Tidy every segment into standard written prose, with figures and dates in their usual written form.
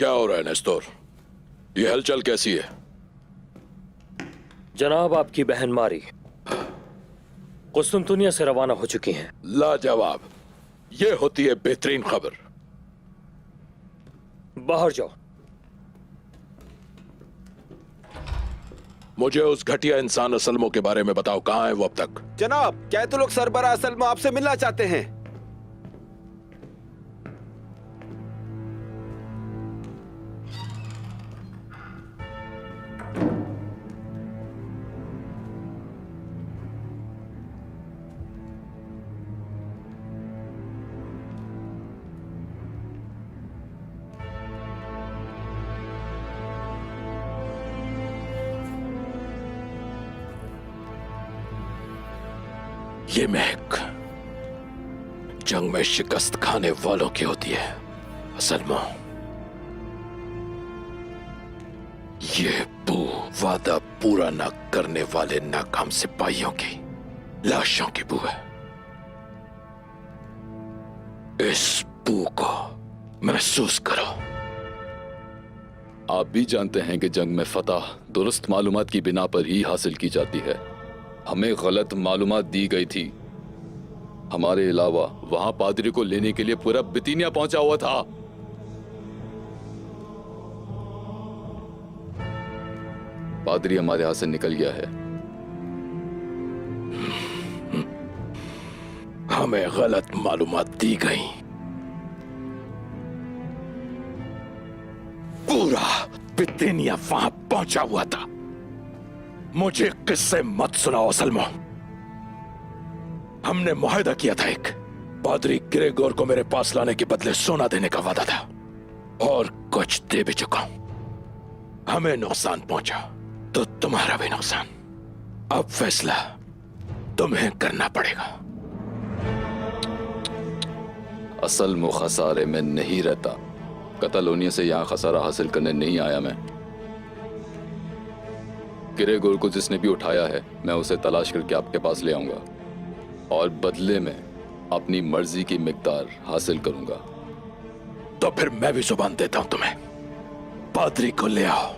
क्या हो रहा है नेस्तोर? ये हलचल कैसी है? जनाब, आपकी बहन मारी कुस्तुनतुनिया से रवाना हो चुकी हैं। लाजवाब। ये होती है बेहतरीन खबर। बाहर जाओ। मुझे उस घटिया इंसान असलमो के बारे में बताओ, कहां है वो अब तक? जनाब, कैतुलुक सरबराह असलमो आपसे मिलना चाहते हैं। ये महक जंग में शिकस्त खाने वालों की होती है असलमो। ये बू वादा पूरा न करने वाले नाकाम सिपाहियों की लाशों की बू है। इस बू को महसूस करो। आप भी जानते हैं कि जंग में फतह दुरुस्त मालूमात की बिना पर ही हासिल की जाती है। हमें गलत मालूमात दी गई थी। हमारे अलावा वहां पादरी को लेने के लिए पूरा बितीनिया पहुंचा हुआ था। पादरी हमारे हाथ से निकल गया है। हमें गलत मालूमात दी गई। पूरा बितीनिया वहां पहुंचा हुआ था। मुझे किस्से मत सुनाओ असलमो। हमने मुआहदा किया था एक। पादरी ग्रेगोर को मेरे पास लाने के बदले सोना देने का वादा था, और कुछ दे भी चुका हूं। हमें नुकसान पहुंचा तो तुम्हारा भी नुकसान। अब फैसला तुम्हें करना पड़ेगा। असल में खसारे में नहीं रहता। कतालोनिया से यहां खसारा हासिल करने नहीं आया मैं। ग्रेगोर को जिसने भी उठाया है, मैं उसे तलाश करके आपके पास ले आऊंगा और बदले में अपनी मर्जी की मिकदार हासिल करूंगा। तो फिर मैं भी जुबान देता हूं तुम्हें। पादरी को ले आओ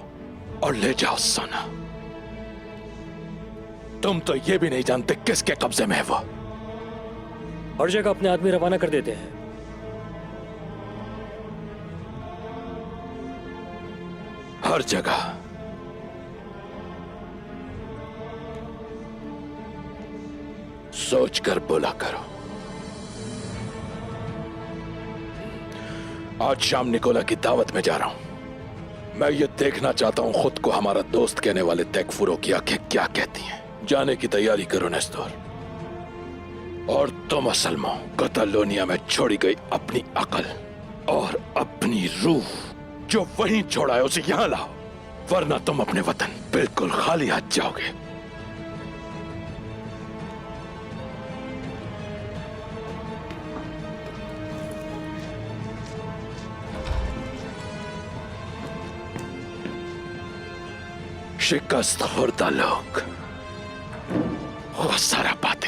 और ले जाओ सोना। तुम तो ये भी नहीं जानते किसके कब्जे में है वो। हर जगह अपने आदमी रवाना कर देते हैं। हर जगह। सोचकर बोला करो। आज शाम निकोला की दावत में जा रहा हूं। मैं ये देखना चाहता हूं खुद को हमारा दोस्त कहने वाले तेकफुरो की आंखें क्या कहती हैं। जाने की तैयारी करो नेस्तोर। और तुम असलमो, कतालोनिया में छोड़ी गई अपनी अकल और अपनी रूह जो वहीं छोड़ा है उसे यहां लाओ, वरना तुम अपने वतन बिल्कुल खाली हाथ जाओगे। शिकस्त खुर्दा लोग, वो सारा बात